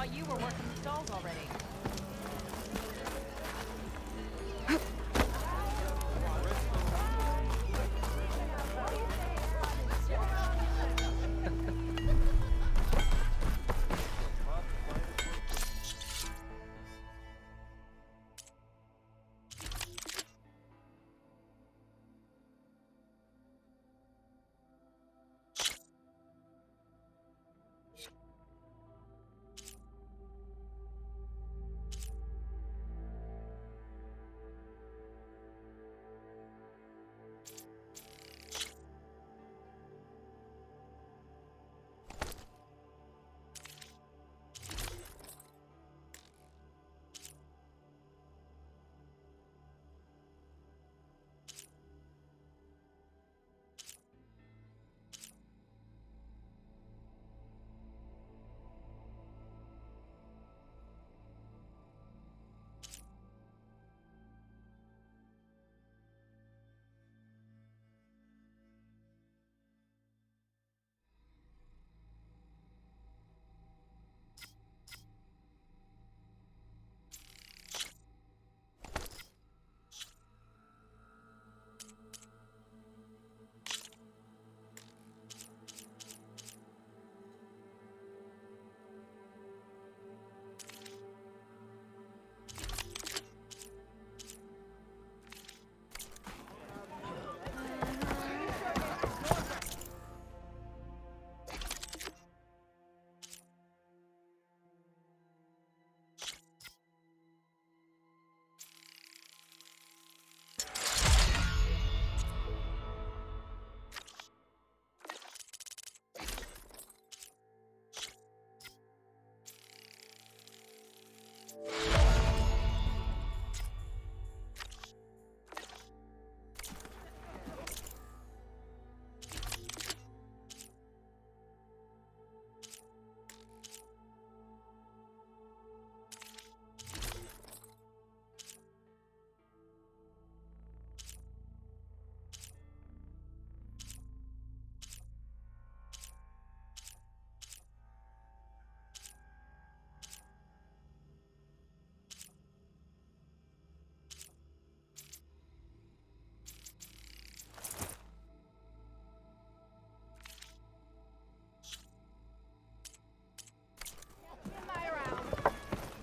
thought you were working the stalls already.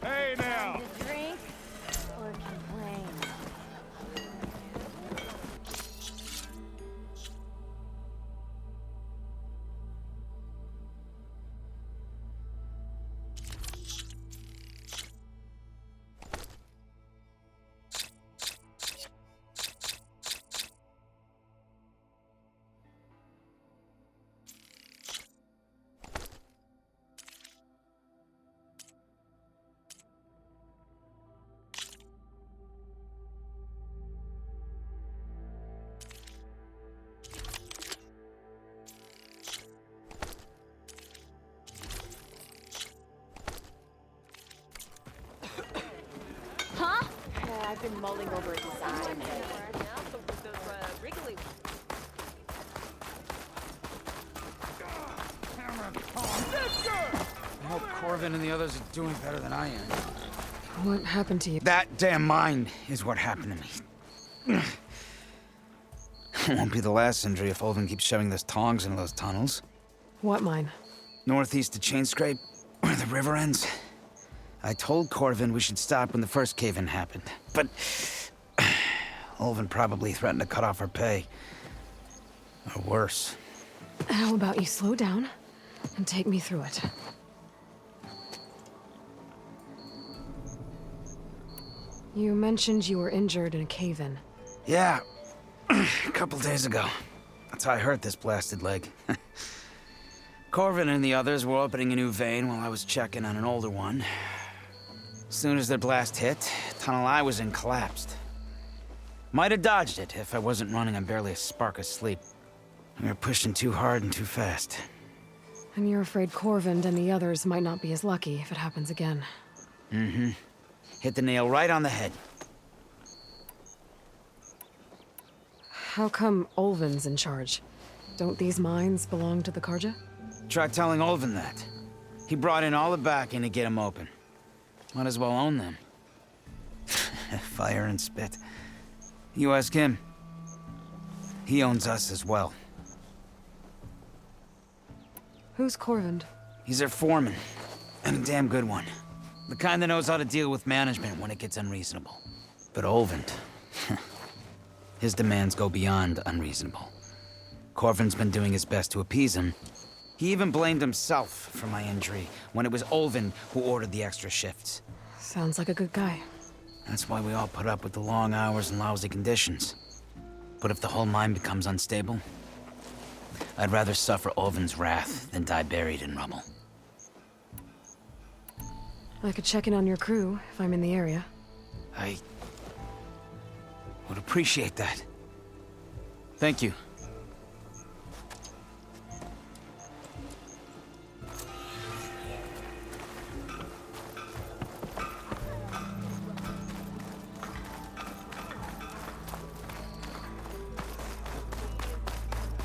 Hey now! Time to drink or complain? Huh? I've been mulling over a design. Wriggly. I hope Corvin and the others are doing better than I am. What happened to you? That damn mine is what happened to me. It won't be the last injury if Olvin keeps shoving those tongs into those tunnels. What mine? Northeast of Chainscrape, where the river ends. I told Corvin we should stop when the first cave-in happened, but Olvin probably threatened to cut off our pay. Or worse. How about you slow down and take me through it? You mentioned you were injured in a cave-in. Yeah, a couple days ago. That's how I hurt this blasted leg. Corvin and the others were opening a new vein while I was checking on an older one. As soon as their blast hit, tunnel I was in collapsed. Might have dodged it if I wasn't running on barely a spark of sleep. We were pushing too hard and too fast. And you're afraid Corvin and the others might not be as lucky if it happens again. Mm-hmm. Hit the nail right on the head. How come Olvin's in charge? Don't these mines belong to the Karja? Try telling Olvin that. He brought in all the backing to get them open. Might as well own them. Fire and spit. You ask him. He owns us as well. Who's Corvind? He's their foreman, and a damn good one. The kind that knows how to deal with management when it gets unreasonable. But Olvend, his demands go beyond unreasonable. Corvin's been doing his best to appease him. He even blamed himself for my injury when it was Olvend who ordered the extra shifts. Sounds like a good guy. That's why we all put up with the long hours and lousy conditions. But if the whole mine becomes unstable, I'd rather suffer Olvend's wrath than die buried in rubble. I could check in on your crew if I'm in the area. I would appreciate that. Thank you.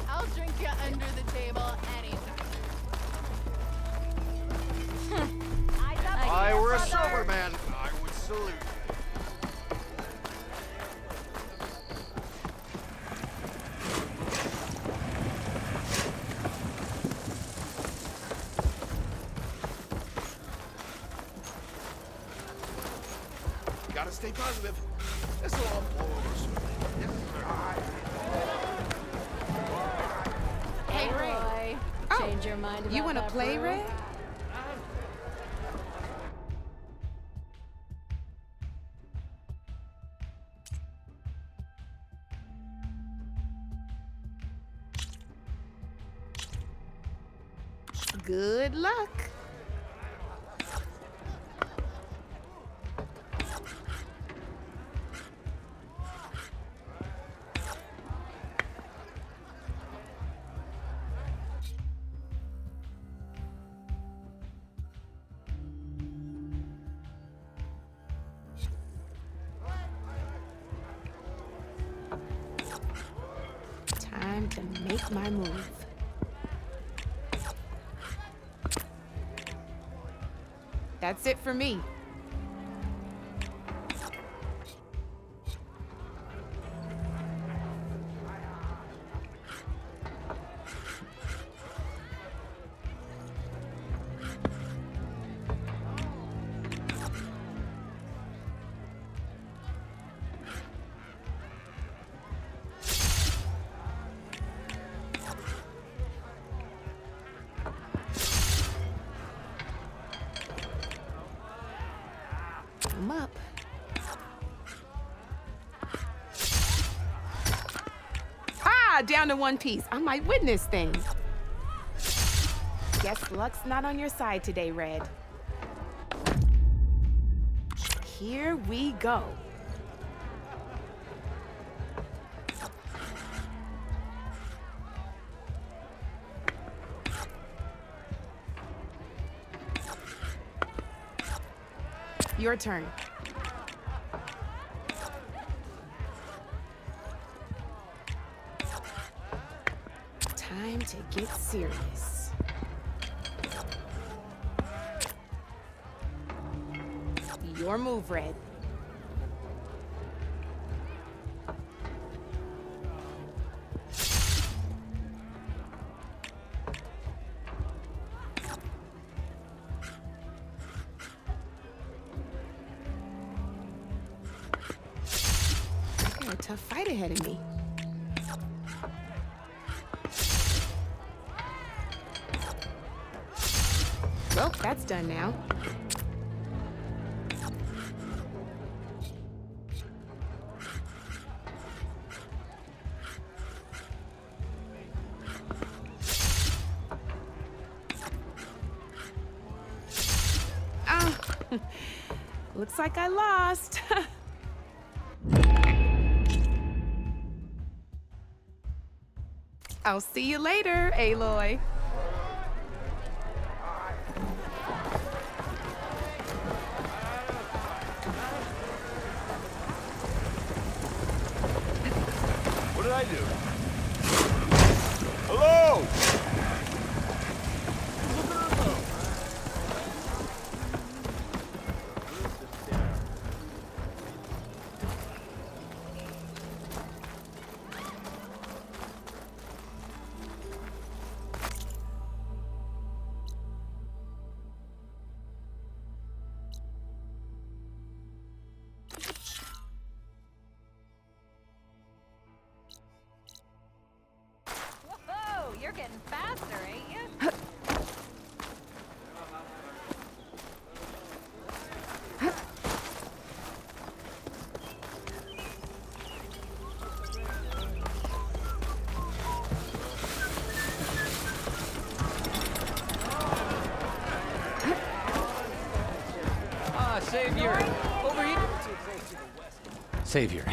I'll drink you under the table anytime. If I were a sober man, I would salute you. Gotta stay positive. This will all blow over smoothly. Yes, sir. Hey, Roy. Change your mind about You want to that play, brew? Red? Good luck. Time to make my move. That's it for me. I'm up. Ah, down to one piece. I might witness things. Guess luck's not on your side today, Red. Here we go. Your turn. Time to get serious. Your move, Red. I got a tough fight ahead of me. Well, that's done now. Ah, looks like I lost. I'll see you later, Aloy. What did I do? Hello? Savior! Over here! Savior,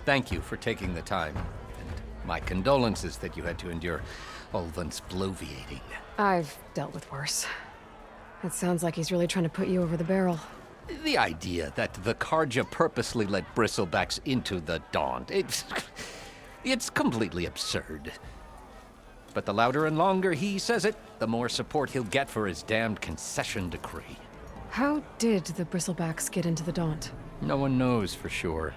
thank you for taking the time. And my condolences that you had to endure Ulvund's bloviating. I've dealt with worse. It sounds like he's really trying to put you over the barrel. The idea that the Karja purposely let Bristlebacks into the Daunt, it's completely absurd. But the louder and longer he says it, the more support he'll get for his damned concession decree. How did the Bristlebacks get into the Daunt? No one knows for sure.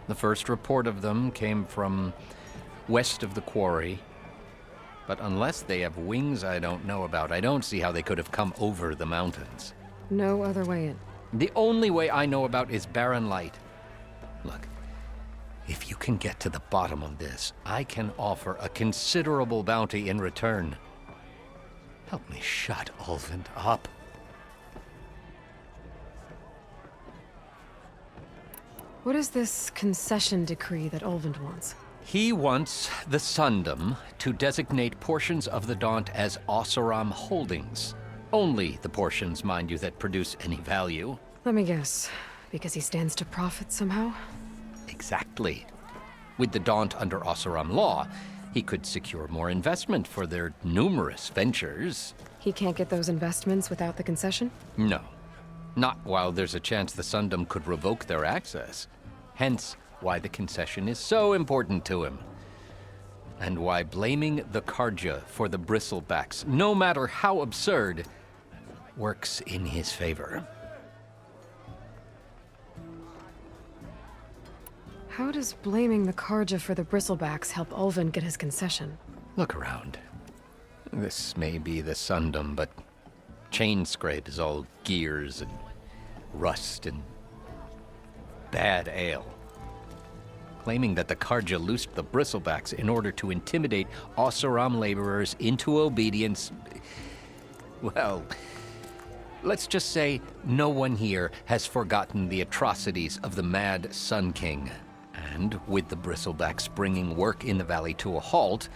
The first report of them came from west of the quarry. But unless they have wings I don't know about, I don't see how they could have come over the mountains. No other way in. The only way I know about is Barren Light. Look, if you can get to the bottom of this, I can offer a considerable bounty in return. Help me shut Ulvund up. What is this concession decree that Ulvund wants? He wants the Sundom to designate portions of the Daunt as Oseram holdings. Only the portions, mind you, that produce any value. Let me guess. Because he stands to profit somehow? Exactly. With the Daunt under Oseram law, he could secure more investment for their numerous ventures. He can't get those investments without the concession? No. Not while there's a chance the Sundom could revoke their access. Hence, why the concession is so important to him. And why blaming the Karja for the Bristlebacks, no matter how absurd, works in his favor. How does blaming the Karja for the Bristlebacks help Ulvund get his concession? Look around. This may be the Sundom, but Chainscrape is all gears and rust and bad ale. Claiming that the Karja loosed the Bristlebacks in order to intimidate Oseram laborers into obedience. Well, let's just say no one here has forgotten the atrocities of the Mad Sun King. And with the Bristlebacks bringing work in the valley to a halt,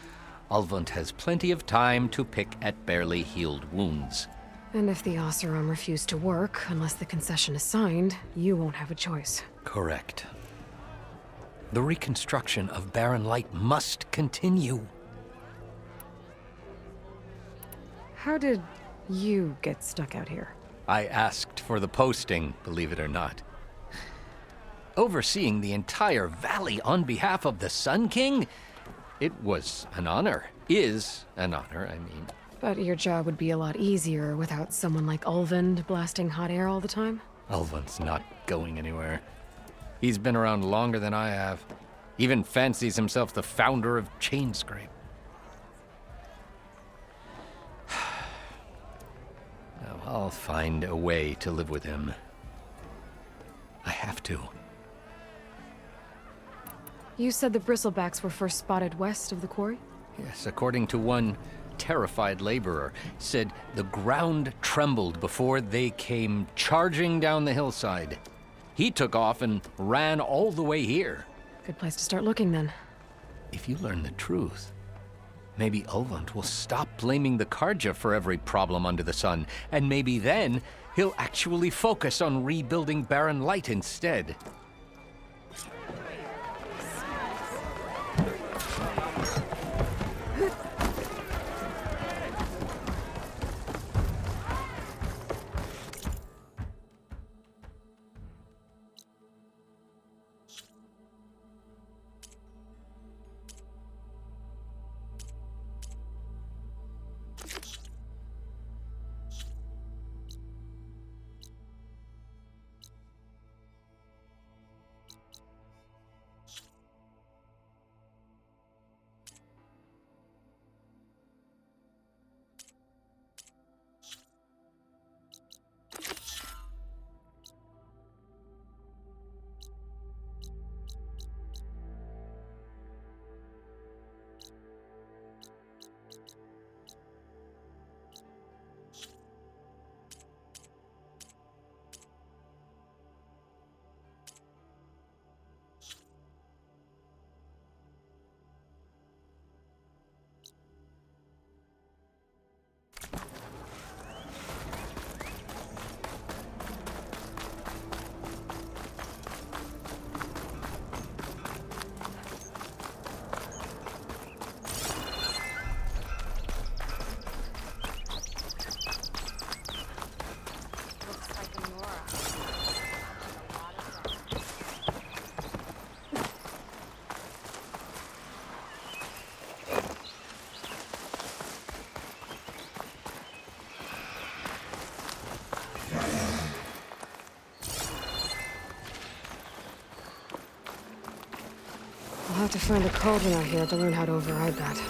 Ulvund has plenty of time to pick at barely healed wounds. And if the Oseram refuse to work, unless the concession is signed, you won't have a choice. Correct. The reconstruction of Barren Light must continue. How did you get stuck out here? I asked for the posting, believe it or not. Overseeing the entire valley on behalf of the Sun King? It was an honor. Is an honor, I mean. But your job would be a lot easier without someone like Ulvund blasting hot air all the time? Ulvund's not going anywhere. He's been around longer than I have. Even fancies himself the founder of Chainscrape. Now, I'll find a way to live with him. I have to. You said the Bristlebacks were first spotted west of the quarry? Yes, according to one terrified laborer, said the ground trembled before they came charging down the hillside. He took off and ran all the way here. Good place to start looking, then. If you learn the truth, maybe Ulvund will stop blaming the Karja for every problem under the sun, and maybe then he'll actually focus on rebuilding Barren Light instead. have to find a cauldron out here to learn how to override that.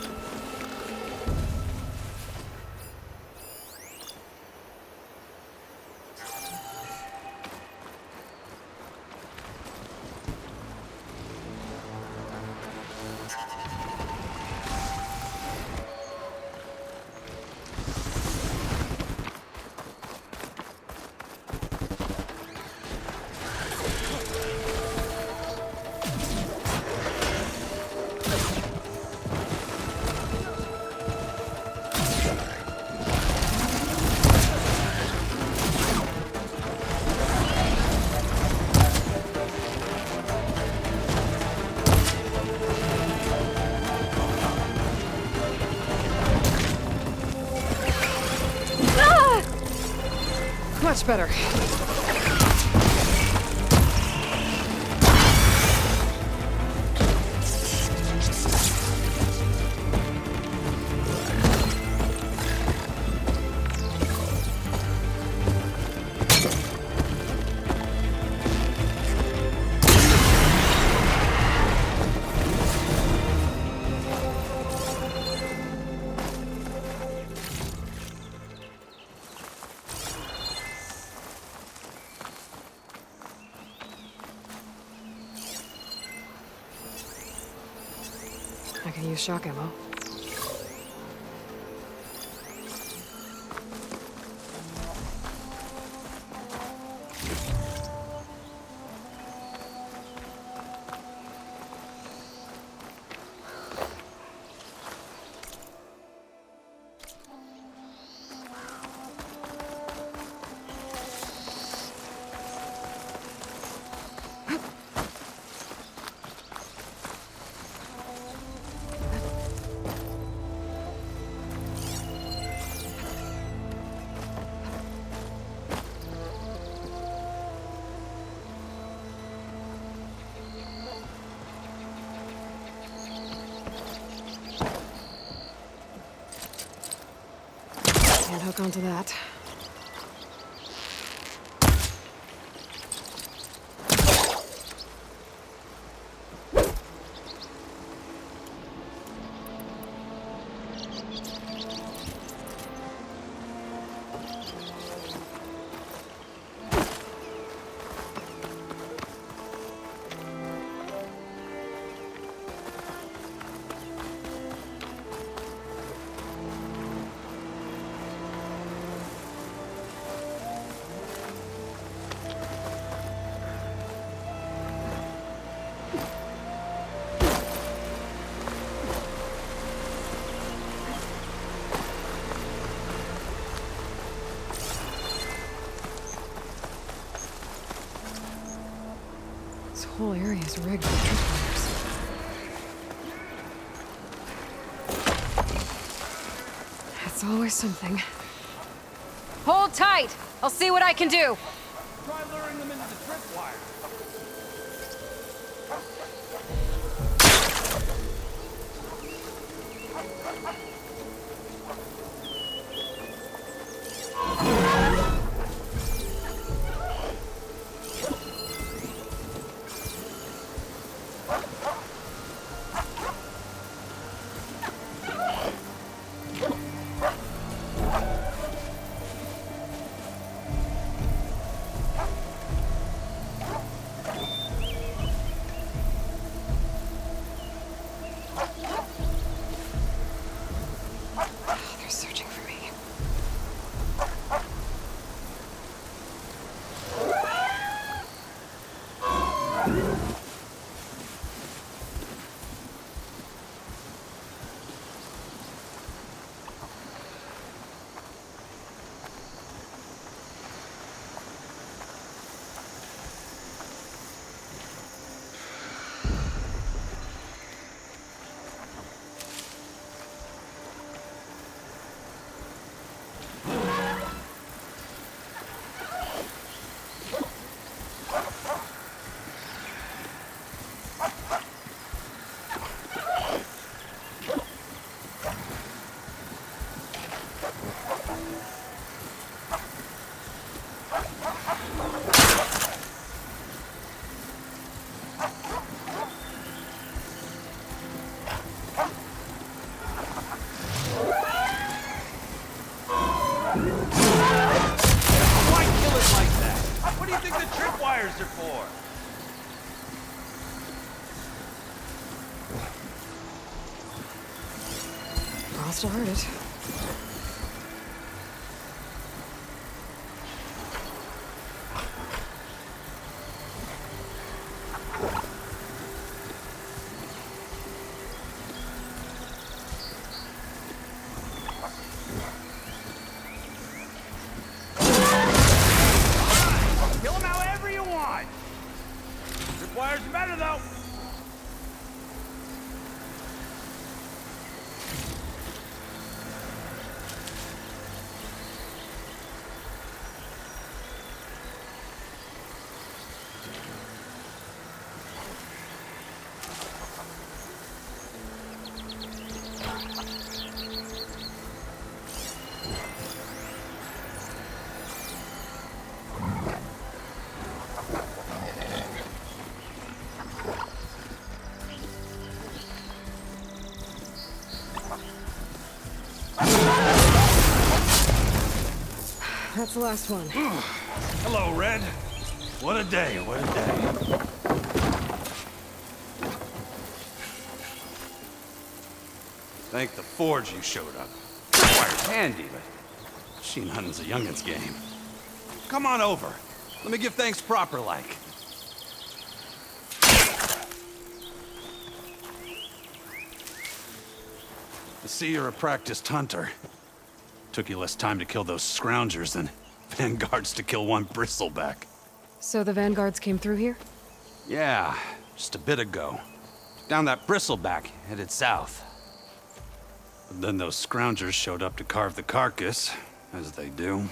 Much better. I can use shock ammo. Can't hook onto that. This whole area is rigged with tripwires. That's always something. Hold tight! I'll see what I can do! Try luring them into the tripwire. They're searching for me. What do you think the tripwires are for? I'll still heard it. Kill them however you want. Tripwires are better though. That's the last one. Hello, Red. What a day, what a day. Thank the Forge you showed up. Fire's handy, but machine hunting's a youngin's game. Come on over. Let me give thanks proper like. I see you're a practiced hunter. Took you less time to kill those scroungers than vanguards to kill one bristleback. So the vanguards came through here? Yeah, just a bit ago. Down that bristleback, headed south. But then those scroungers showed up to carve the carcass, as they do.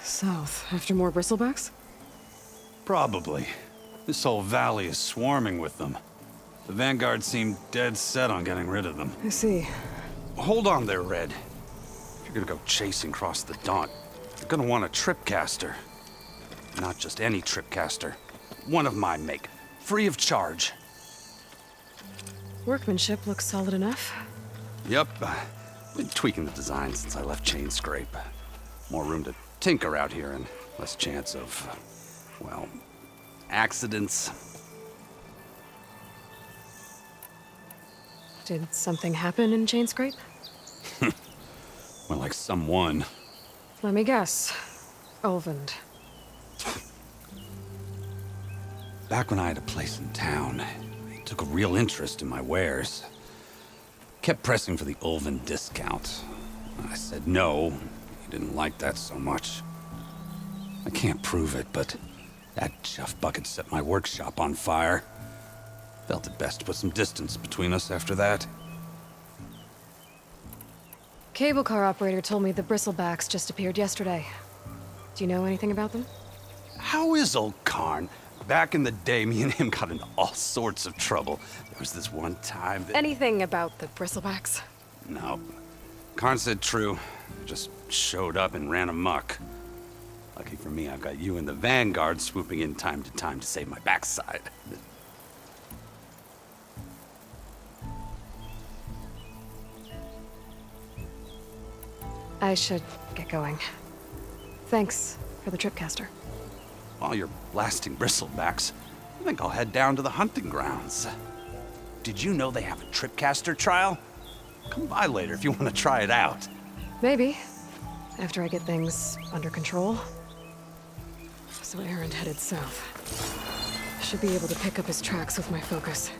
South, after more bristlebacks? Probably. This whole valley is swarming with them. The vanguard seemed dead set on getting rid of them. I see. Hold on there, Red. If you're gonna go chasing across the Daunt, you're gonna want a tripcaster. Not just any tripcaster. One of my make. Free of charge. Workmanship looks solid enough. Yep. Been tweaking the design since I left Chain Scrape. More room to tinker out here and less chance of, well, accidents. Did something happen in Chain Scrape? Well, like someone. Let me guess. Ulvund. Back when I had a place in town, he took a real interest in my wares. Kept pressing for the Ulvund discount. I said no. He didn't like that so much. I can't prove it, but that chuff bucket set my workshop on fire. Felt it best to put some distance between us after that. Cable car operator told me the bristlebacks just appeared yesterday. Do you know anything about them? How is old Karn? Back in the day, me and him got into all sorts of trouble. There was this one time that... Anything about the bristlebacks? No. Karn said true. Just showed up and ran amok. Lucky for me, I've got you and the Vanguard swooping in time to save my backside. I should get going. Thanks for the tripcaster. While you're blasting bristlebacks, I think I'll head down to the hunting grounds. Did you know they have a tripcaster trial? Come by later if you want to try it out. Maybe. After I get things under control. So Erend headed south. Should be able to pick up his tracks with my focus.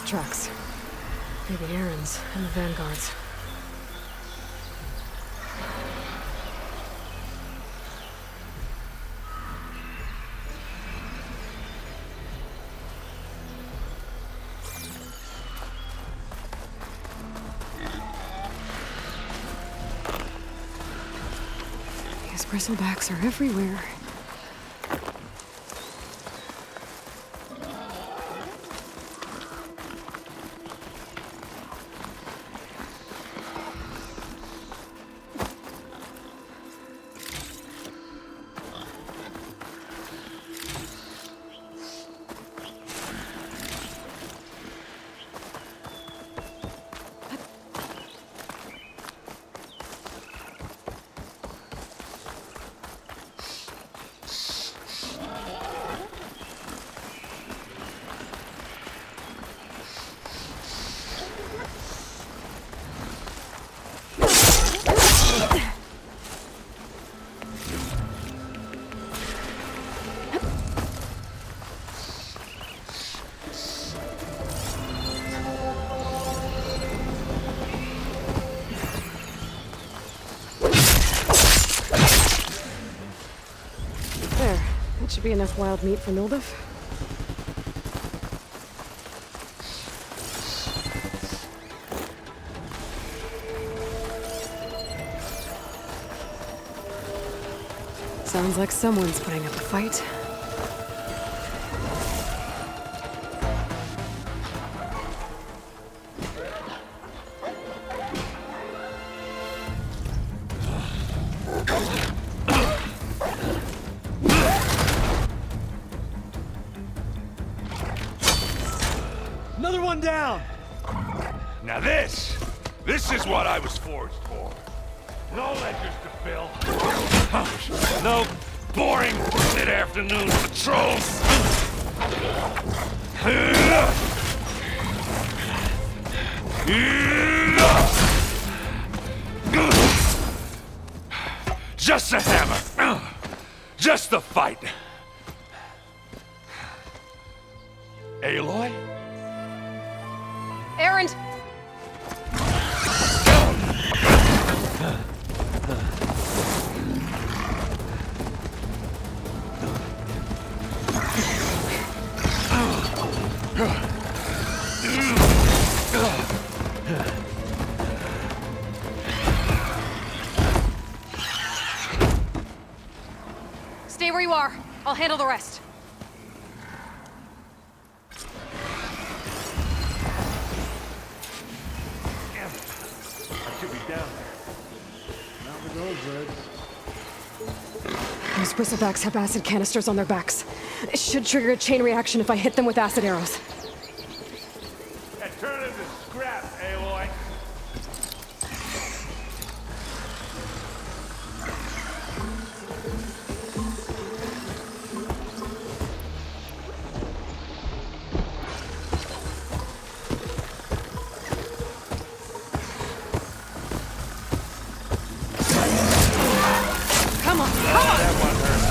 tracks. Maybe Aaron's and the Vanguard's. These bristlebacks are everywhere. There. That should be enough wild meat for Nulduff. Sounds like someone's putting up a fight. Another one down! Now this is what I was forged for. No ledgers to fill. No boring mid-afternoon patrols. Just a hammer. Just the fight. Aloy? Aaron! Stay where you are. I'll handle the rest. Those bristlebacks have acid canisters on their backs. It should trigger a chain reaction if I hit them with acid arrows. Turn it into scrap, Aloy. Come on, come on! That one hurt.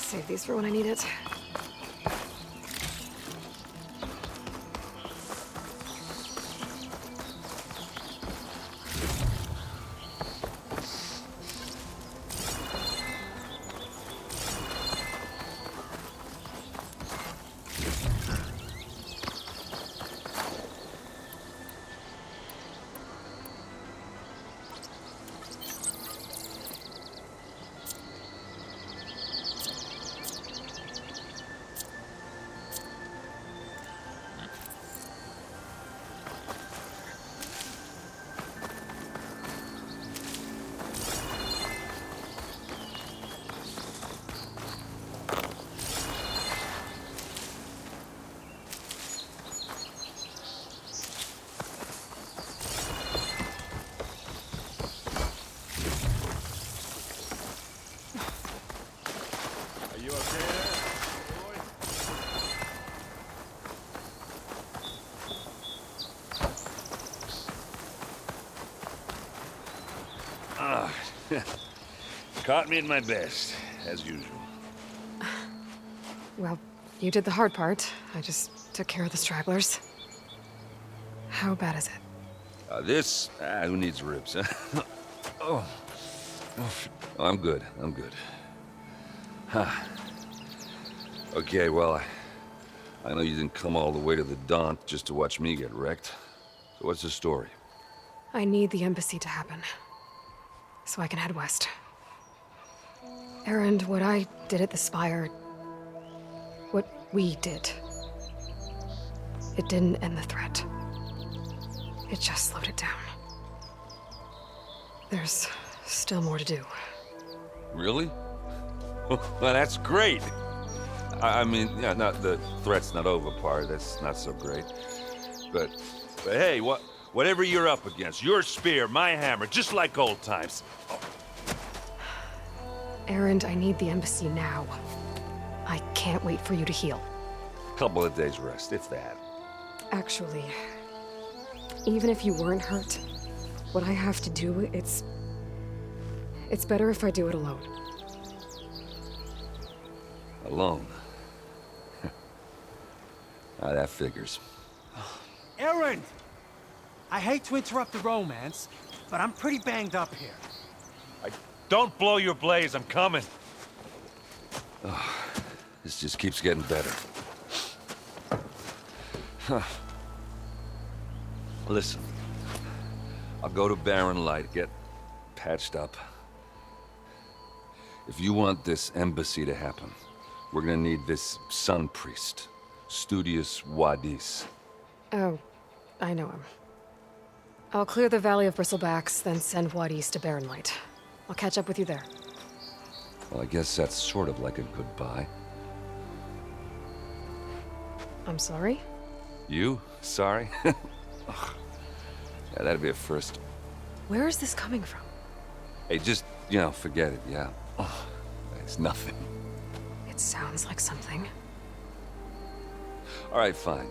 Save these for when I need it. Are you okay there, boy? Caught me at my best, as usual. Well, you did the hard part. I just took care of the stragglers. How bad is it? Who needs ribs, huh? Oh. I'm good, I'm good. Huh. Okay, well, I know you didn't come all the way to the Daunt just to watch me get wrecked. So what's the story? I need the embassy to happen, so I can head west. Erend, what I did at the Spire, what we did, it didn't end the threat. It just slowed it down. There's still more to do. Really? Well, that's great. I mean, yeah, not the threat's not over part. That's not so great. But hey, whatever you're up against, your spear, my hammer, just like old times. Erend, I need the embassy now. I can't wait for you to heal. Couple of days rest, if that. Actually, even if you weren't hurt, what I have to do, it's better if I do it alone. Alone. That figures. Erend! I hate to interrupt the romance, but I'm pretty banged up here. Don't blow your blaze, I'm coming. This just keeps getting better. Huh. Listen, I'll go to Barren Light, get patched up. If you want this embassy to happen, we're gonna need this sun priest, Studius Wadis. Oh, I know him. I'll clear the Valley of Bristlebacks, then send Wadis to Barren Light. I'll catch up with you there. Well, I guess that's sort of like a goodbye. I'm sorry? You? Sorry? Ugh. Yeah, that'd be a first. Where is this coming from? Hey, just, forget it, yeah. Ugh. It's nothing. It sounds like something. All right, fine.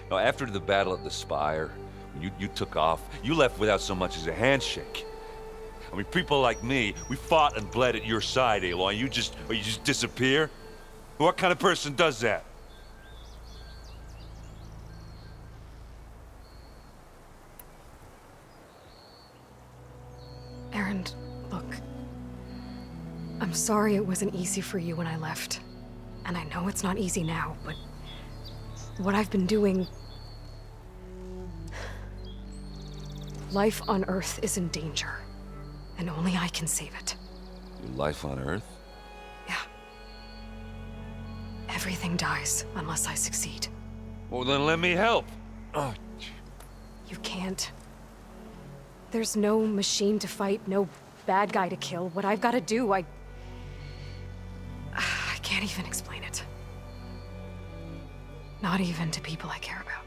Now, after the battle at the Spire, when you took off, you left without so much as a handshake. I mean, people like me, we fought and bled at your side, Aloy. You just disappear? What kind of person does that? Erend, look. I'm sorry it wasn't easy for you when I left. And I know it's not easy now, but what I've been doing... Life on Earth is in danger. And only I can save it. Your life on Earth? Yeah. Everything dies unless I succeed. Well, then let me help. Oh. You can't. There's no machine to fight, no bad guy to kill. What I've got to do, I can't even explain it. Not even to people I care about.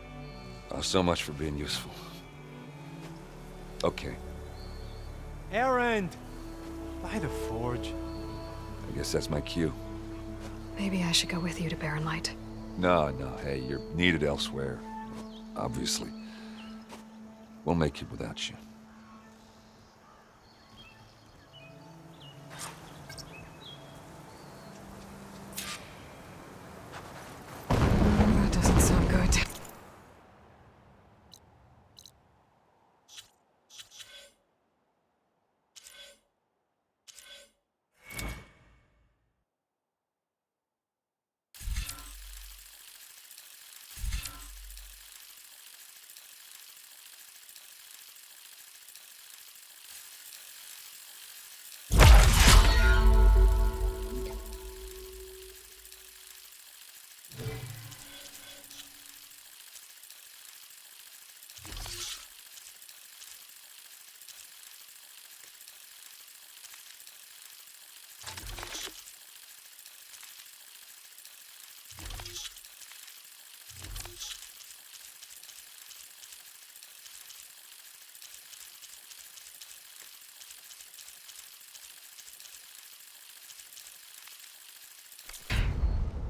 Oh, so much for being useful. Okay. Erend! By the forge. I guess that's my cue. Maybe I should go with you to Barren Light. No, hey, you're needed elsewhere. Obviously. We'll make it without you.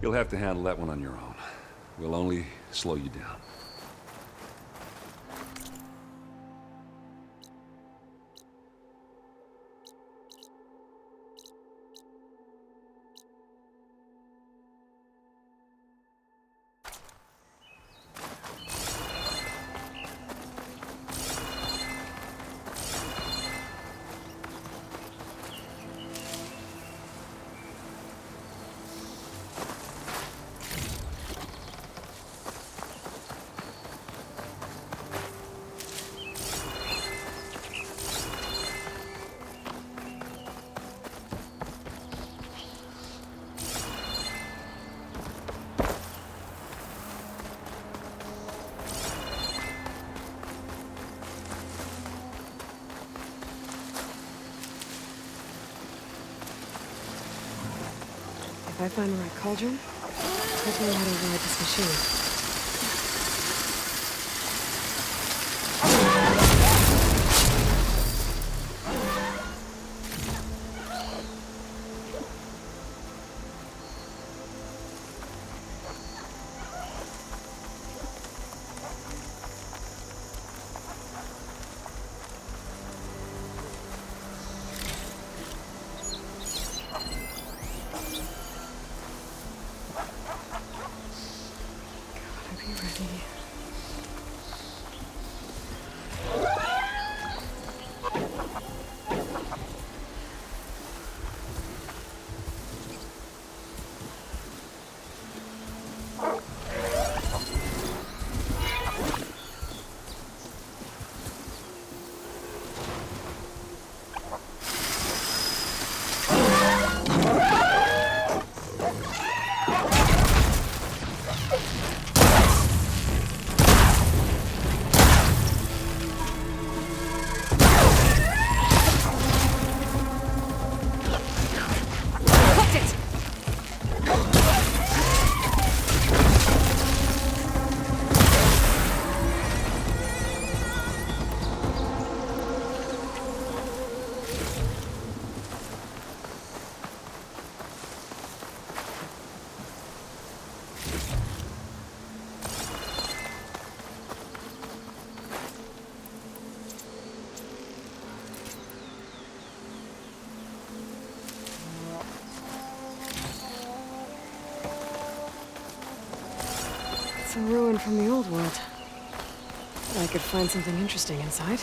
You'll have to handle that one on your own. We'll only slow you down. If I find the right cauldron, hopefully I'll know how to ride this machine. It's a ruin from the old world. I could find something interesting inside.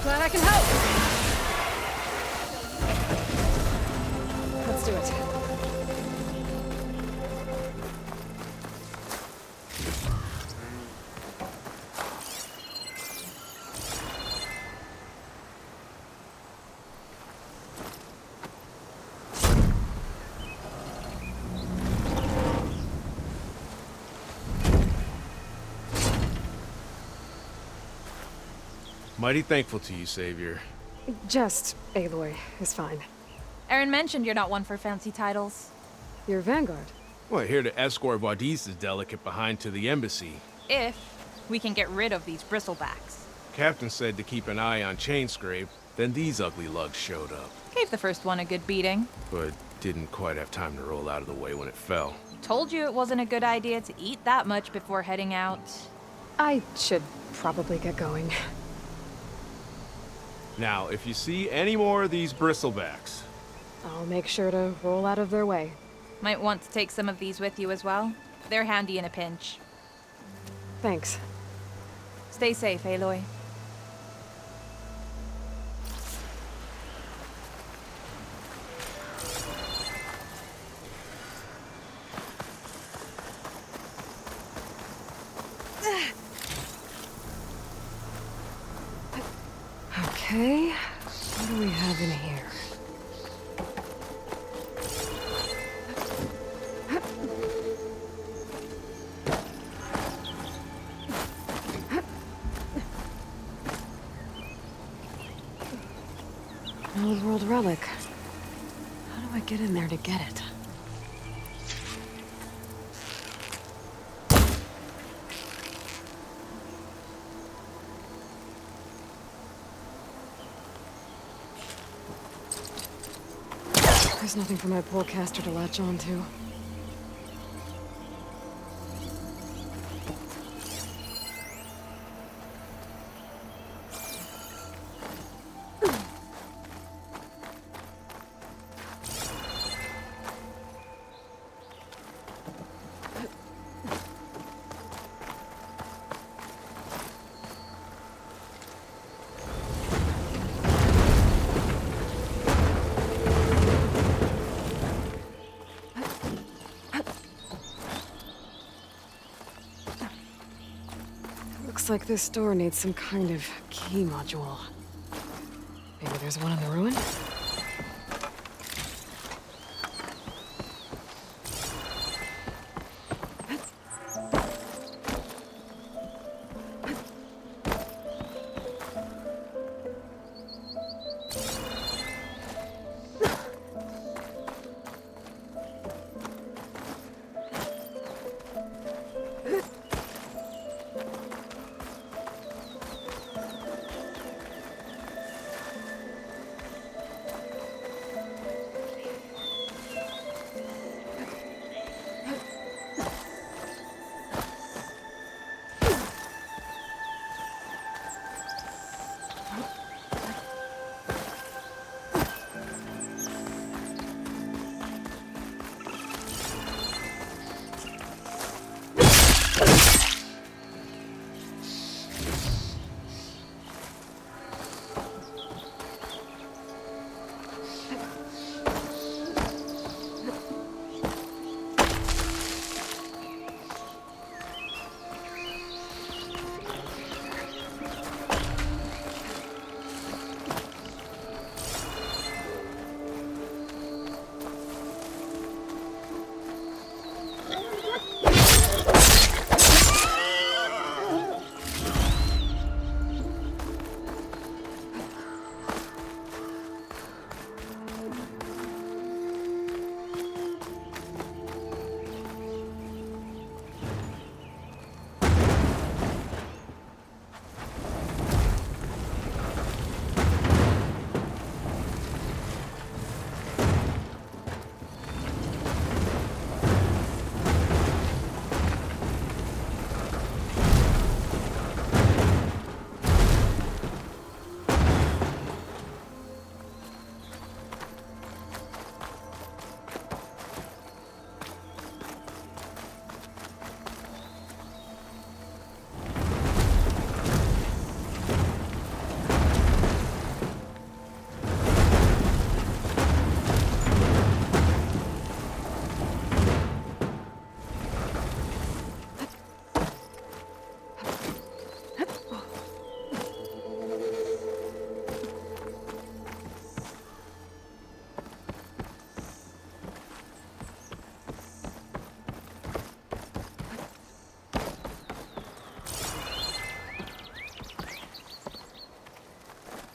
Glad I can help. Let's do it. Mighty thankful to you, Savior. Just Aloy is fine. Aaron mentioned you're not one for fancy titles. You're Vanguard. Well, here to escort Wadis's delicate behind to the embassy. If we can get rid of these bristlebacks. Captain said to keep an eye on Chainscrape, then these ugly lugs showed up. Gave the first one a good beating. But didn't quite have time to roll out of the way when it fell. Told you it wasn't a good idea to eat that much before heading out. I should probably get going. Now, if you see any more of these bristlebacks... I'll make sure to roll out of their way. Might want to take some of these with you as well. They're handy in a pinch. Thanks. Stay safe, Aloy. Okay, what do we have in here? An old world relic. How do I get in there to get it? There's nothing for my polecaster to latch on to. Looks like this door needs some kind of key module. Maybe there's one in the ruin?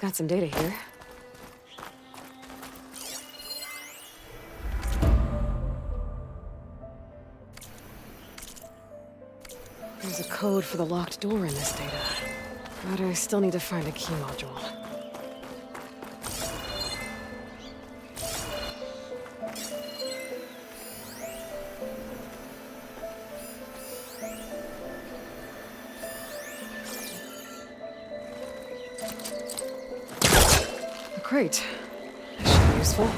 Got some data here. There's a code for the locked door in this data. But I still need to find a key module. Great. That should be useful.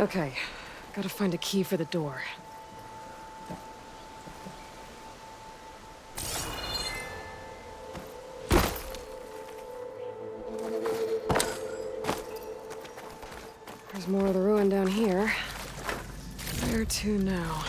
Okay, gotta find a key for the door. There's more of the ruin down here. Where to now?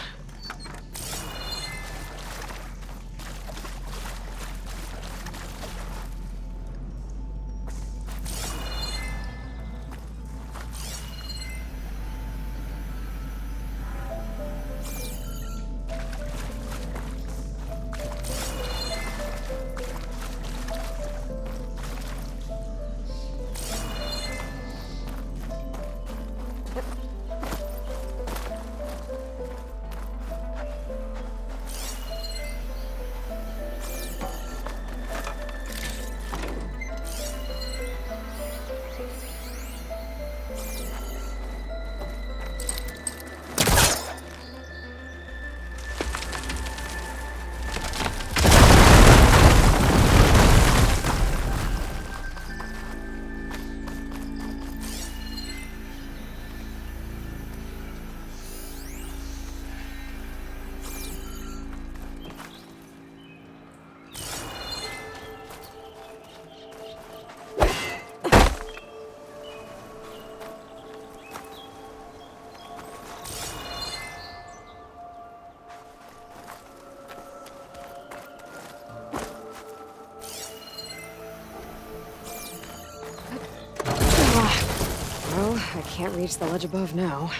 Well, I can't reach the ledge above now.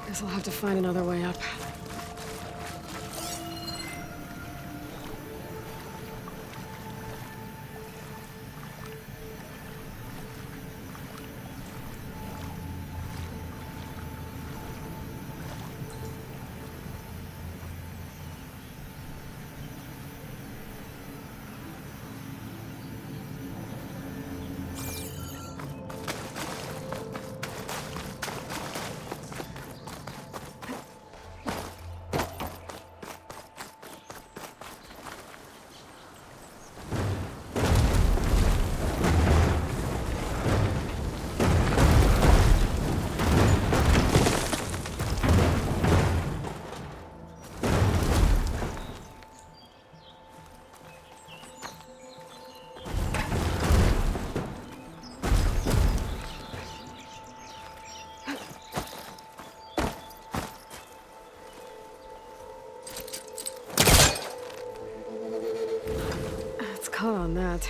Guess I'll have to find another way up. Caught on that.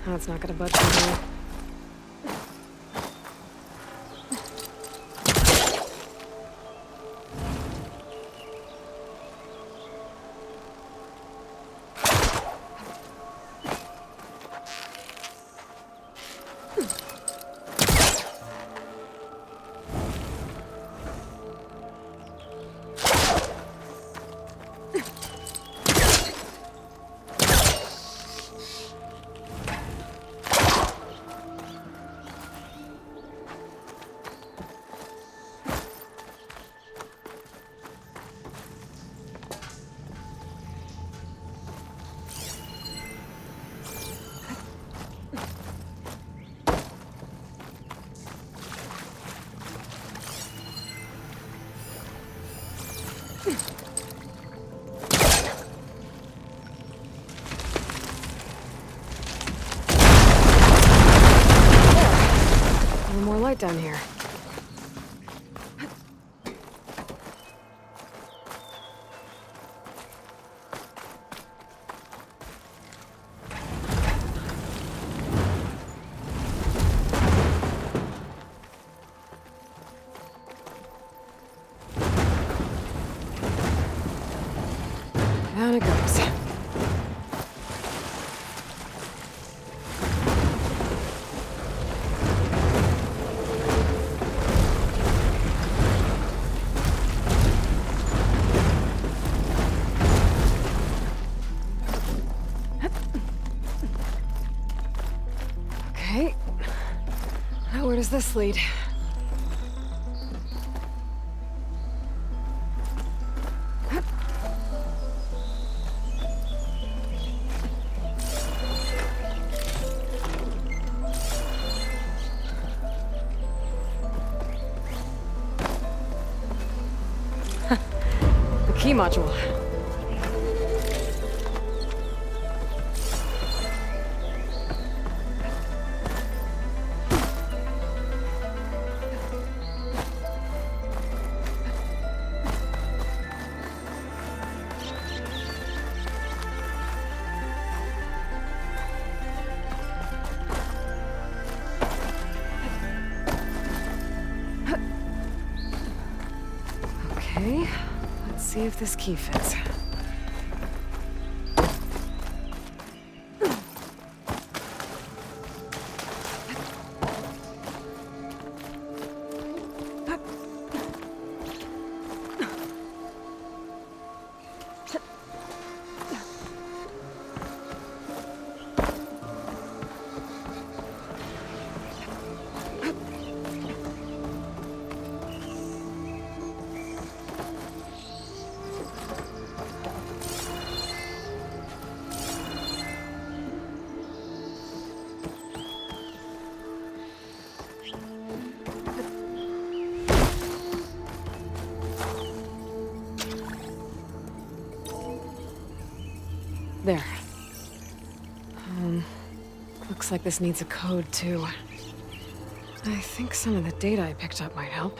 That's not gonna budge from here. down here. Down it goes. Okay. Now where does this lead? The key module. Okay, let's see if this key fits. There. Looks like this needs a code, too. I think some of the data I picked up might help.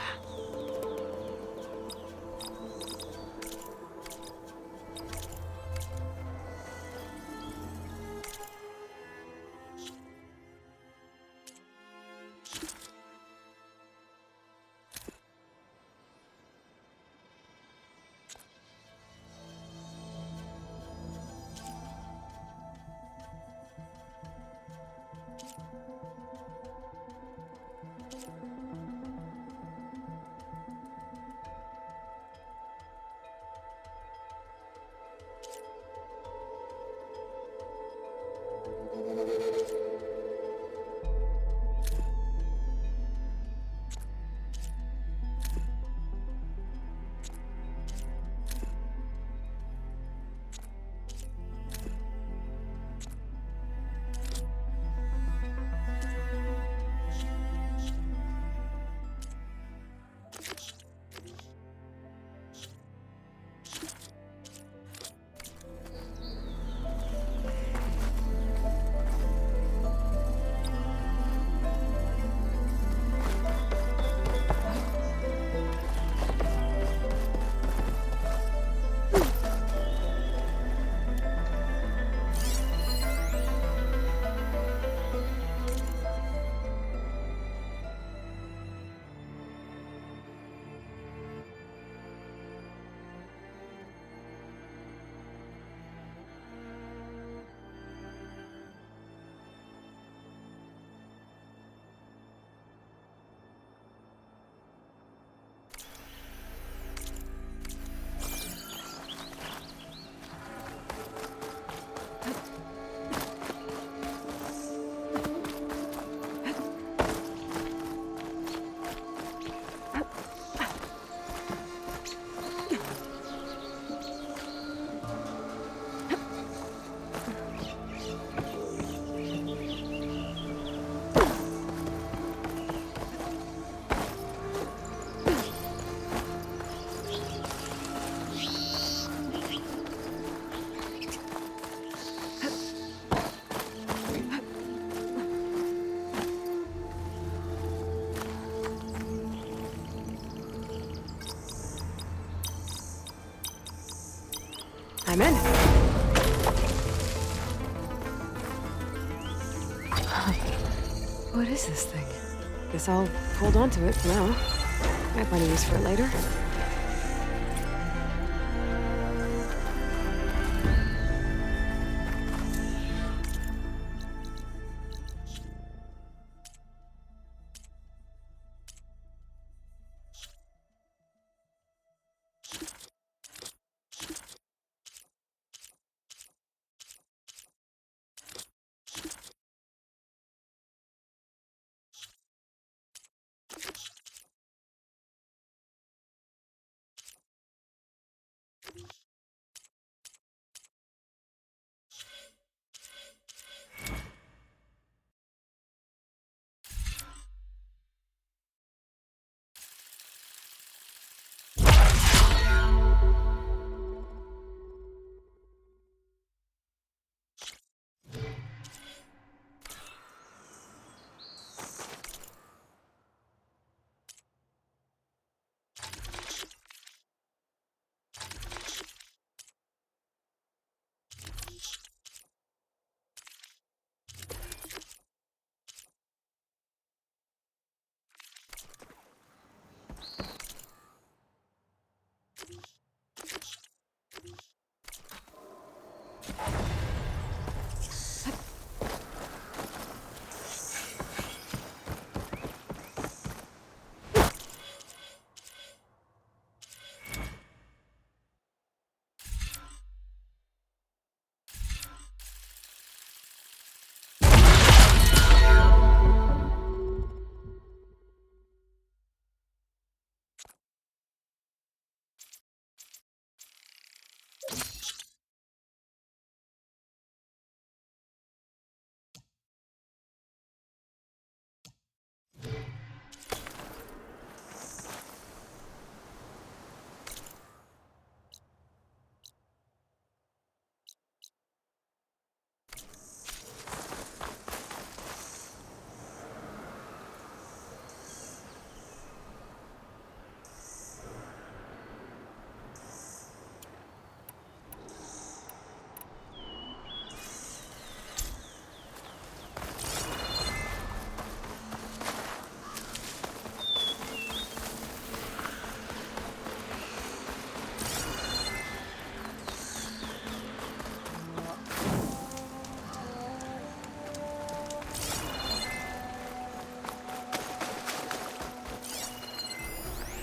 I'm in. What is this thing? Guess I'll hold on to it for now. Might find a use for it later.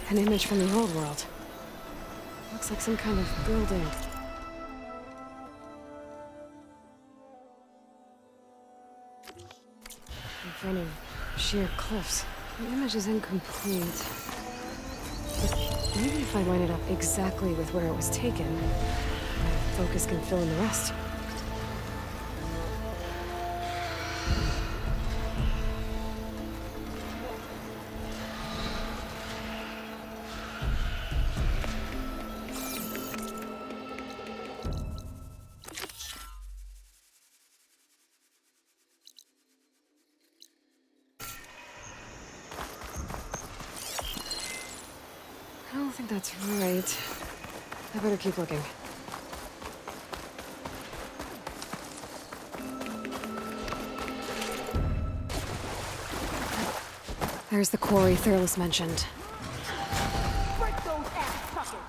An image from the old world. Looks like some kind of building. In front of sheer cliffs. The image is incomplete. But maybe if I line it up exactly with where it was taken, my focus can fill in the rest. I don't think that's right. I better keep looking. There's the quarry Thurles mentioned. Break those ass fuckers!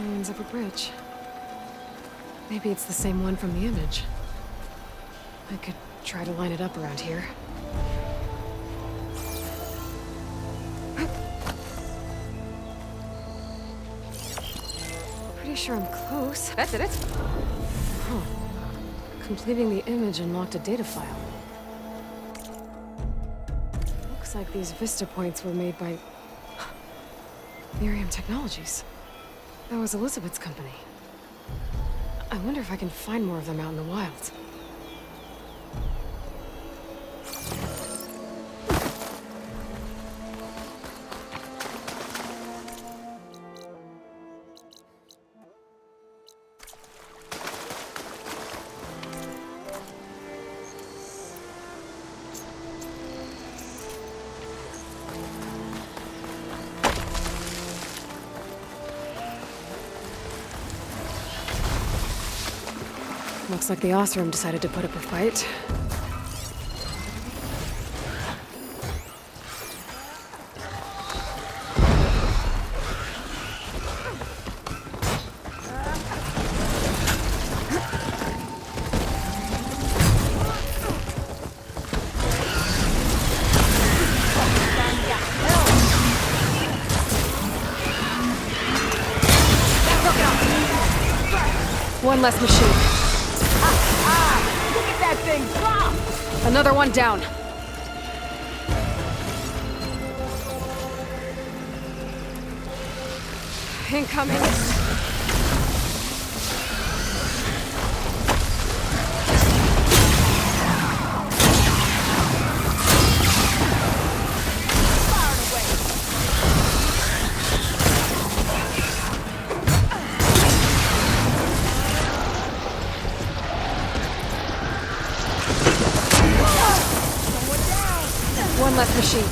Ruins of a bridge. Maybe it's the same one from the image. I could try to line it up around here. sure I'm close. That's it. Huh. Completing the image unlocked a data file. Looks like these Vista points were made by... Miriam Technologies. That was Elizabeth's company. I wonder if I can find more of them out in the wild. Looks like the Osram decided to put up a fight. One less machine. Look at that thing drop! Another one down. Incoming. One less machine.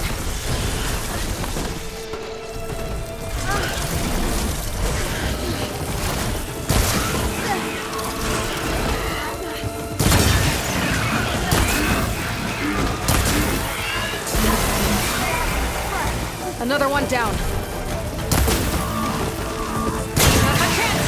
Another one down. Not my chance.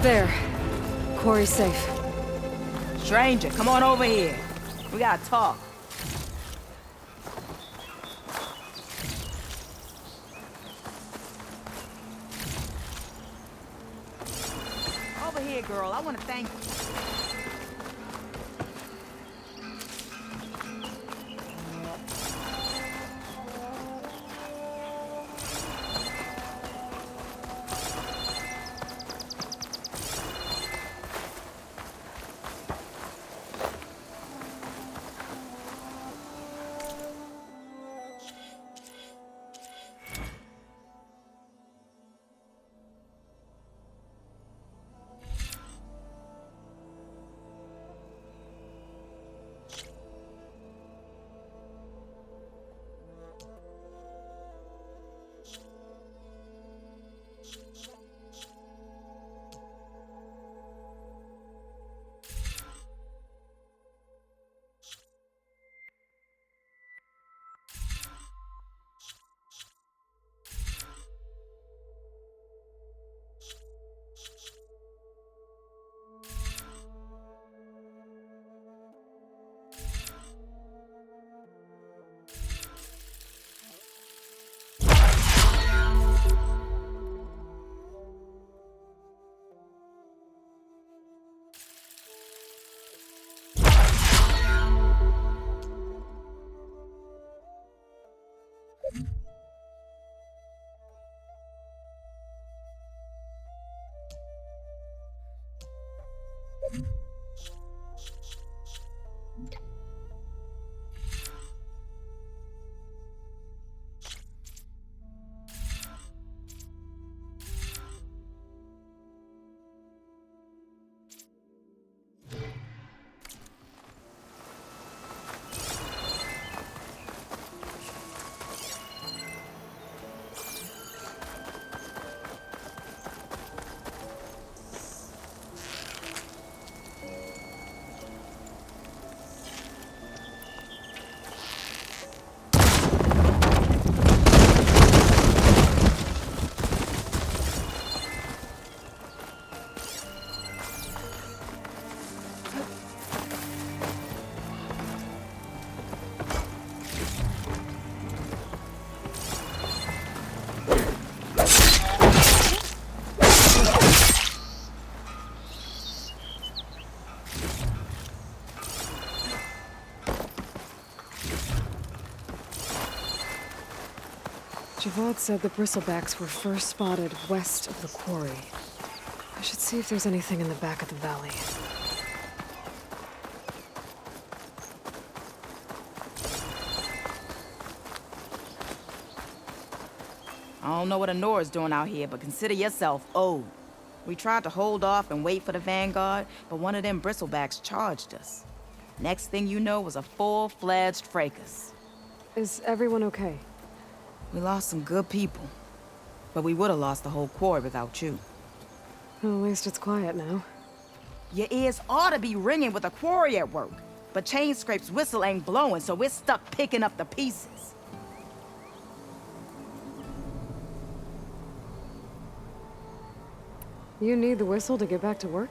There. Quarry's safe. Stranger, come on over here. We gotta talk. Over here, girl. I want to thank you. Javad said the bristlebacks were first spotted west of the quarry. I should see if there's anything in the back of the valley. I don't know what Honora's doing out here, but consider yourself owed. We tried to hold off and wait for the Vanguard, but one of them bristlebacks charged us. Next thing you know was a full-fledged fracas. Is everyone okay? We lost some good people, but we would have lost the whole quarry without you. Well, at least it's quiet now. Your ears ought to be ringing with a quarry at work, but Chainscrape's whistle ain't blowing, so we're stuck picking up the pieces. You need the whistle to get back to work?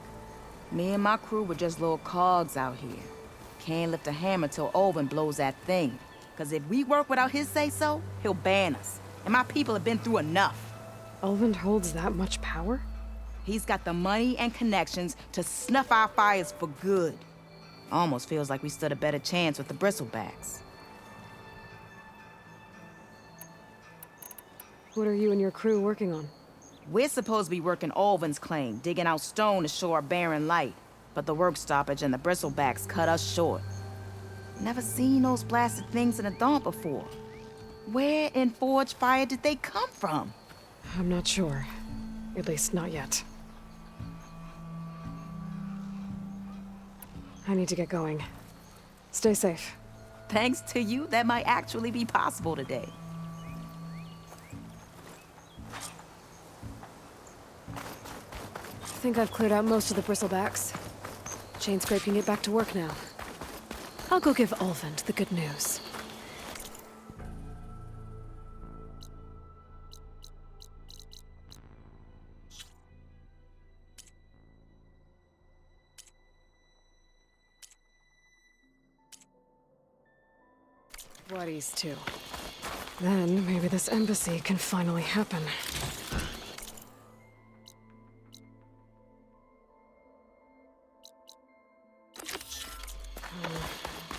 Me and my crew were just little cogs out here. Can't lift a hammer till Olvin blows that thing. Cause if we work without his say-so, he'll ban us. And my people have been through enough. Olvin holds that much power? He's got the money and connections to snuff our fires for good. Almost feels like we stood a better chance with the bristlebacks. What are you and your crew working on? We're supposed to be working Olvin's claim, digging out stone to show our barren light. But the work stoppage and the bristlebacks cut us short. Never seen those blasted things in the dawn before. Where in Forge Fire did they come from? I'm not sure. At least not yet. I need to get going. Stay safe. Thanks to you, that might actually be possible today. I think I've cleared out most of the bristlebacks. Chainscrape can get back to work now. I'll go give Olvin the good news. Whatties too. Then maybe this embassy can finally happen.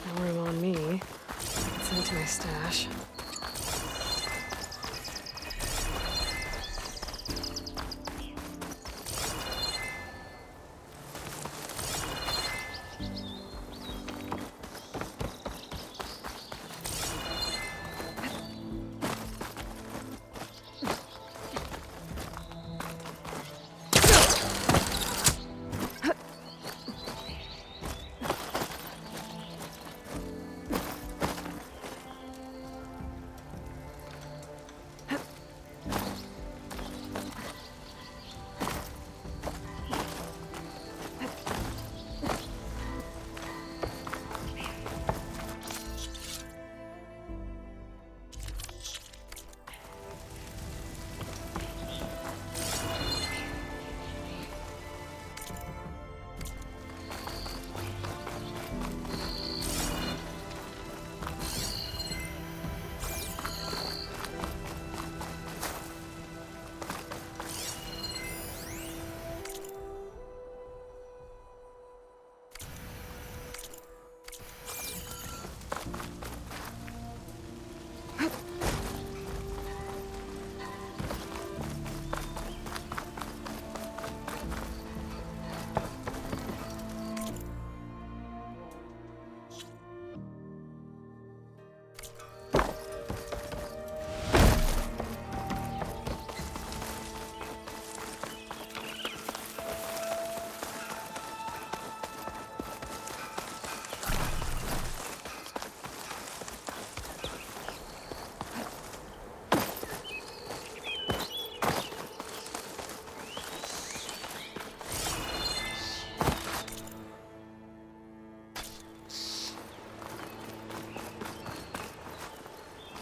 No room on me. Send to my stash.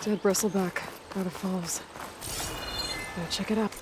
Dead bristleback by the falls. Gotta check it out.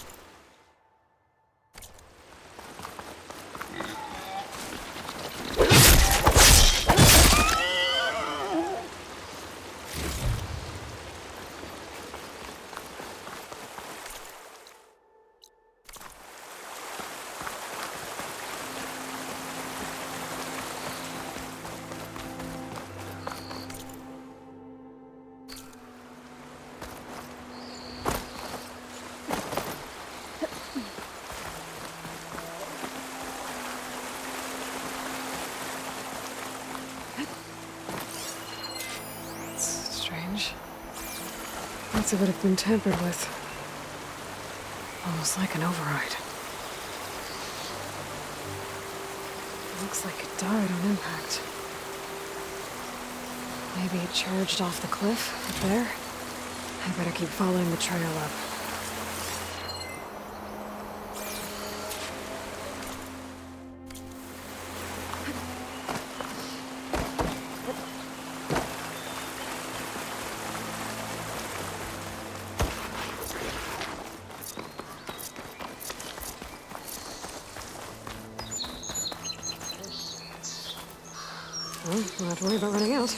parts of it have been tampered with. Almost like an override. Looks like it died on impact. Maybe it charged off the cliff up there? I better keep following the trail up. Well, don't have to worry about running out.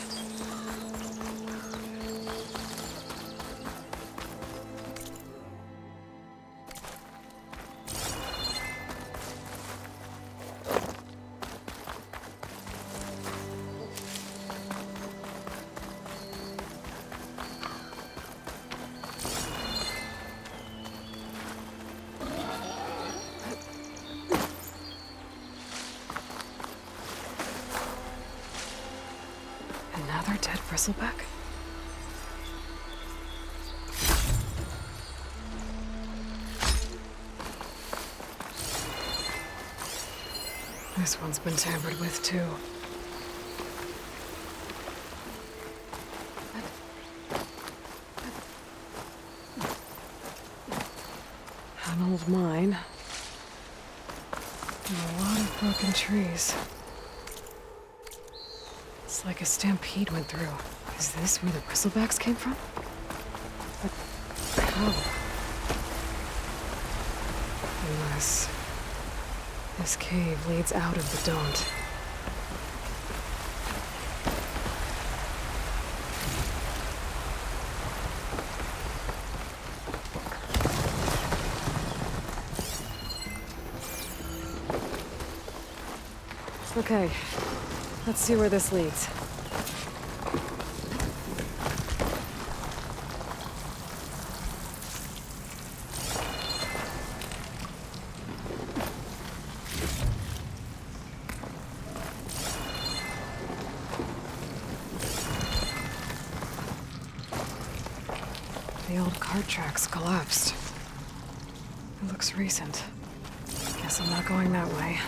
Another dead bristleback? This one's been tampered with, too. An old mine. And a lot of broken trees. It's like a stampede went through. Is this where the bristlebacks came from? But how? Unless this cave leads out of the Daunt. Okay, let's see where this leads. The old cart tracks collapsed. It looks recent. Guess I'm not going that way.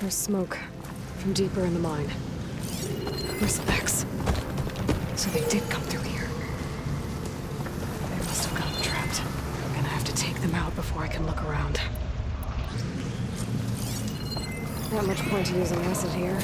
There's smoke from deeper in the mine. Bristlebacks. So they did come through here. They must have gotten trapped. I'm gonna have to take them out before I can look around. Not much point to using acid here.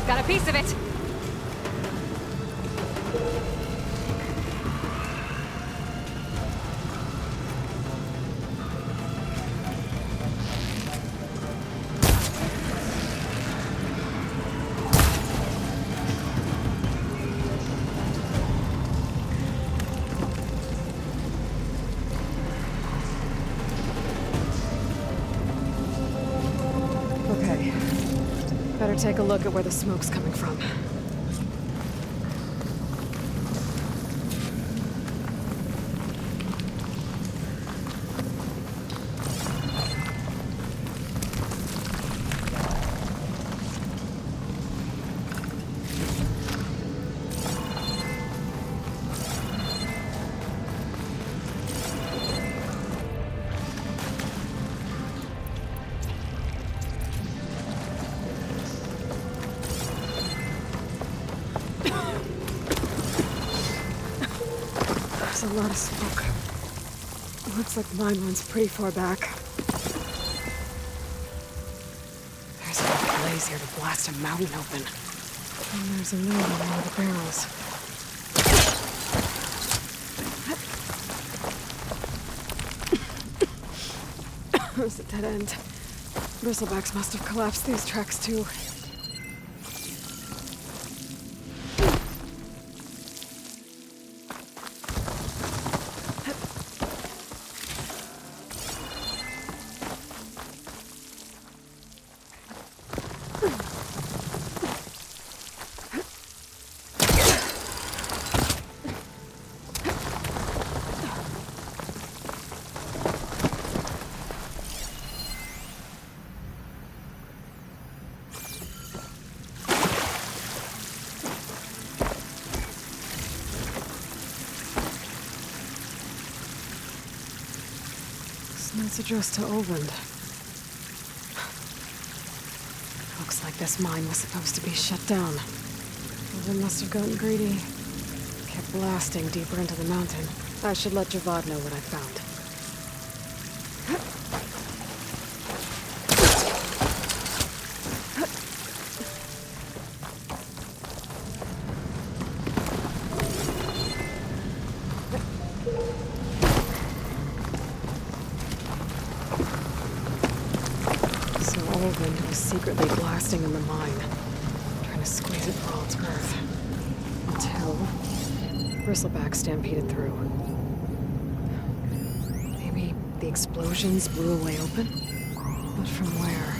Got a piece of it. Better take a look at where the smoke's coming from. There's a lot of smoke. Looks like mine runs pretty far back. There's enough blaze here to blast a mountain open. And there's another one in one of the barrels. There's a dead end. Bristlebacks must have collapsed these tracks too. Notes addressed to Olvend. Looks like this mine was supposed to be shut down. Olvend must have gotten greedy. Kept blasting deeper into the mountain. I should let Javad know what I found. Olvend was secretly blasting in the mine, trying to squeeze it for all it's worth. Until Bristleback stampeded through. Maybe the explosions blew a way open? But from where?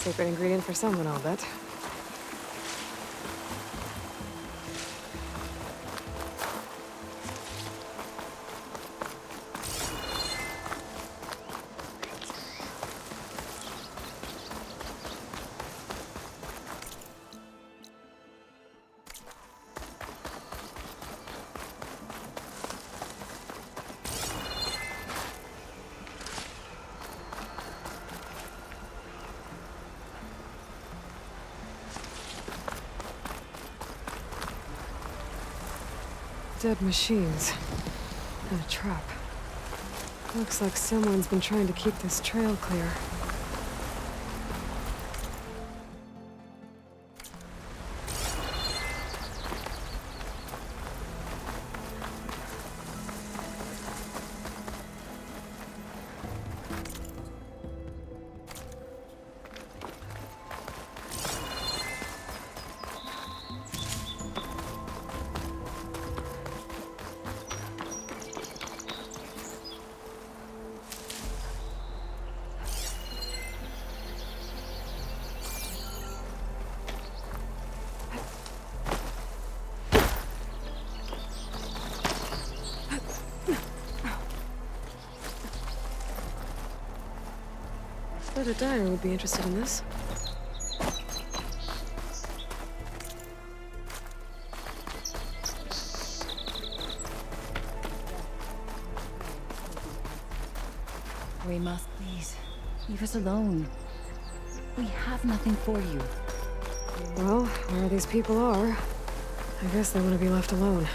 Secret ingredient for someone, I'll bet. dead machines. And a trap. Looks like someone's been trying to keep this trail clear. Bet a dyer would be interested in this. We must, please. Leave us alone. We have nothing for you. Well, where these people are, I guess they want to be left alone.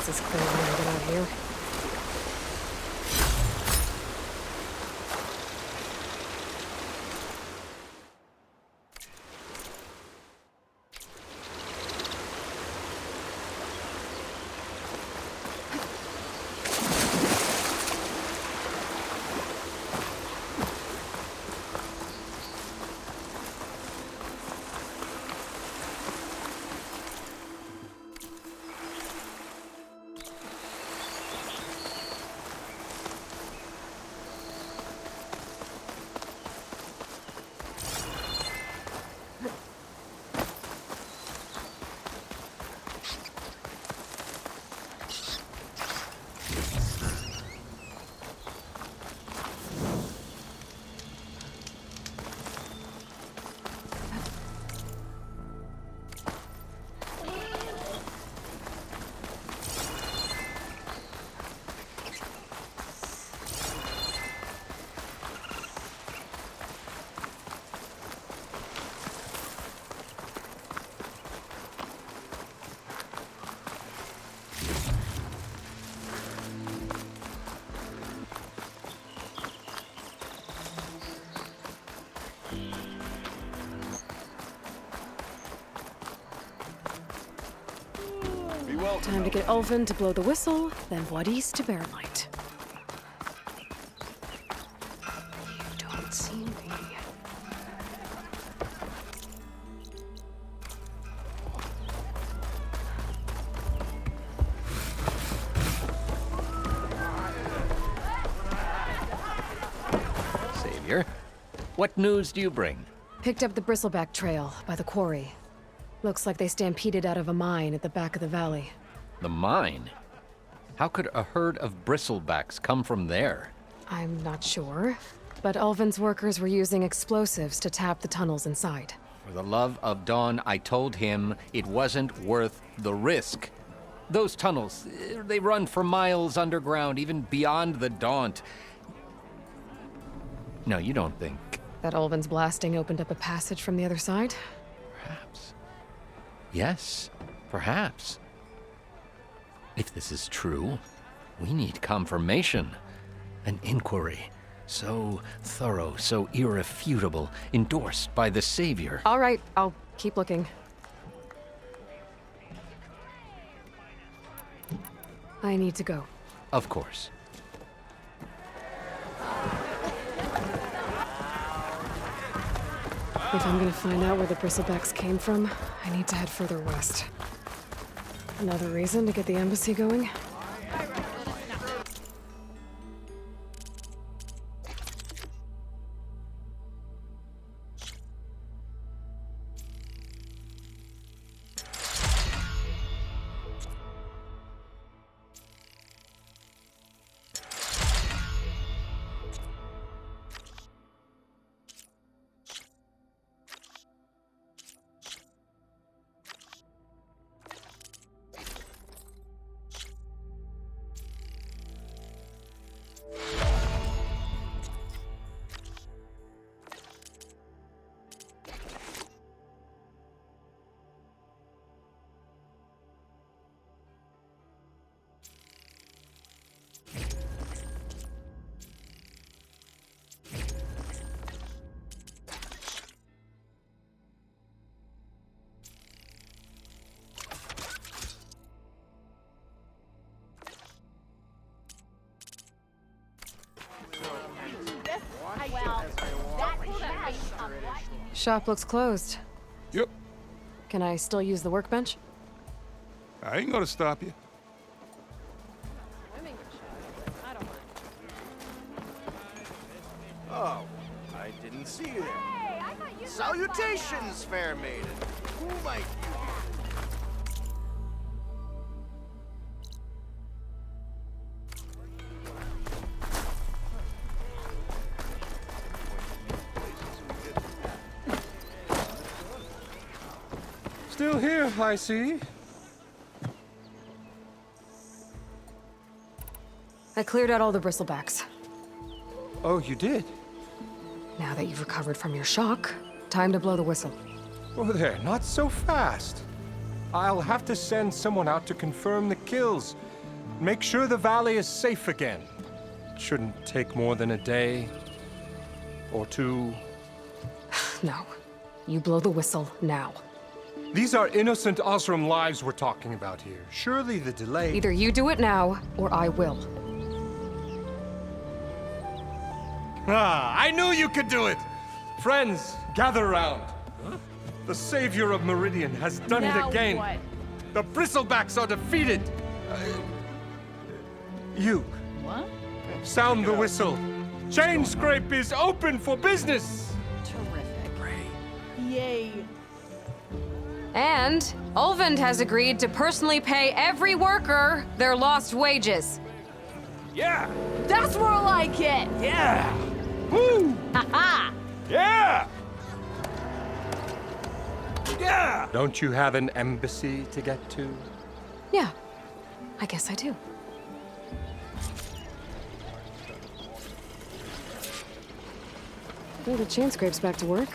This is clear when I get out of here. Time to get Ulvin to blow the whistle, then Wadis to bear light. You don't see me. Savior, what news do you bring? Picked up the Bristleback Trail by the quarry. Looks like they stampeded out of a mine at the back of the valley. The mine? How could a herd of bristlebacks come from there? I'm not sure, but Ulvin's workers were using explosives to tap the tunnels inside. For the love of Dawn, I told him it wasn't worth the risk. Those tunnels, they run for miles underground, even beyond the Daunt. No, you don't think... That Ulvin's blasting opened up a passage from the other side? Perhaps. Yes, perhaps. If this is true, we need confirmation. An inquiry. So thorough, so irrefutable, endorsed by the Savior. All right, I'll keep looking. I need to go. Of course. If I'm gonna find out where the bristlebacks came from, I need to head further west. Another reason to get the embassy going? Shop looks closed. Yep. Can I still use the workbench? I ain't gonna stop you. Oh, I didn't see you there. Salutations, fair maiden. Who might you Still here, I see. I cleared out all the bristlebacks. Oh, you did? Now that you've recovered from your shock, time to blow the whistle. Oh there, not so fast. I'll have to send someone out to confirm the kills. Make sure the valley is safe again. It shouldn't take more than a day. Or two. No. You blow the whistle now. These are innocent Osram lives we're talking about here. Surely the delay... Either you do it now, or I will. Ah, I knew you could do it! Friends, gather around. The savior of Meridian has done Now it again. what? The Bristlebacks are defeated. You. What? Sound the whistle. Chainscrape is open for business. Yay. And Ulvund has agreed to personally pay every worker their lost wages. Yeah! That's more like it! Yeah! Woo! Ha-ha! Yeah! Yeah! Don't you have an embassy to get to? Yeah, I guess I do. Well, the Chainscrape's back to work.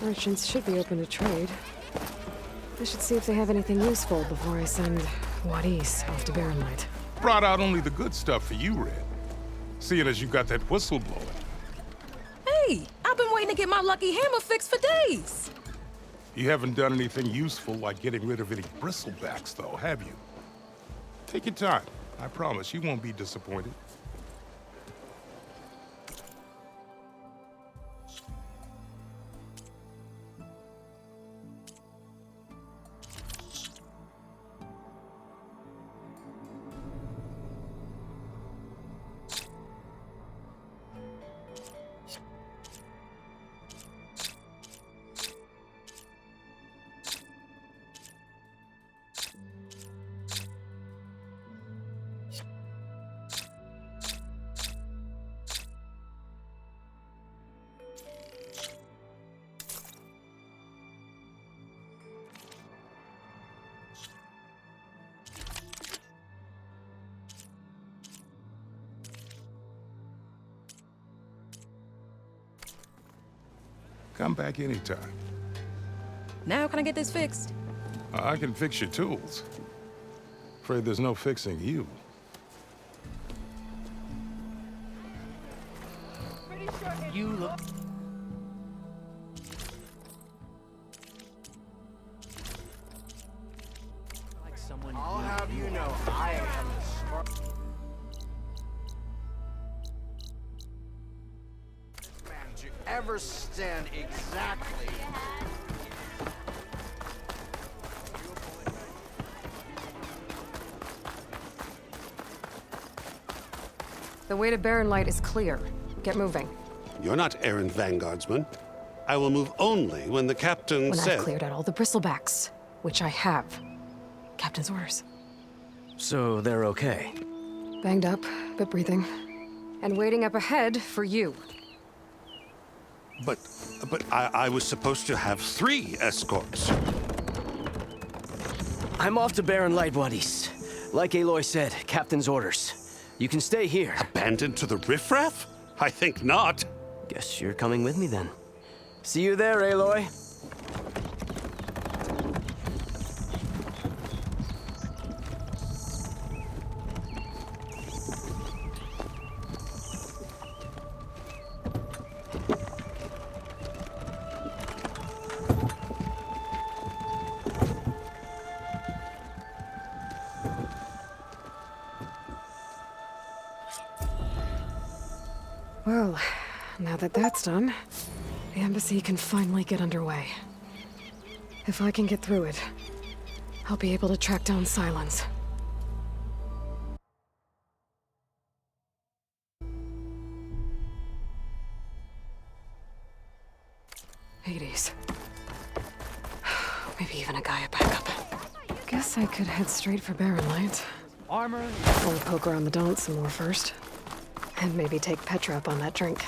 Merchants should be open to trade. I should see if they have anything useful before I send Wadis off to Barren Light. Brought out only the good stuff for you, Red. Seeing as you got that whistle blowing. Hey, I've been waiting to get my lucky hammer fixed for days. You haven't done anything useful like getting rid of any bristlebacks, though, have you? Take your time. I promise you won't be disappointed. Come back anytime. Now can I get this fixed? I can fix your tools. Afraid there's no fixing you. You look... like someone... I'll have you know, I am the smart... ever stand exactly. The way to Barren Light is clear. Get moving. You're not errant vanguardsman. I will move only when the captain When says... I've cleared out all the bristlebacks, which I have. Captain's orders. So they're okay? Banged up, but breathing. And waiting up ahead for you. But I was supposed to have 3 escorts. I'm off to Barren Light, Wadis. Like Aloy said, Captain's orders. You can stay here. Abandoned to the riffraff? I think not. Guess you're coming with me then. See you there, Aloy. Well, now that that's done, the embassy can finally get underway. If I can get through it, I'll be able to track down Sylens. Hades. Maybe even a Gaia backup. Guess I could head straight for Barren Light. Armor. I'll poke around the Daunt some more first. And maybe take Petra up on that drink.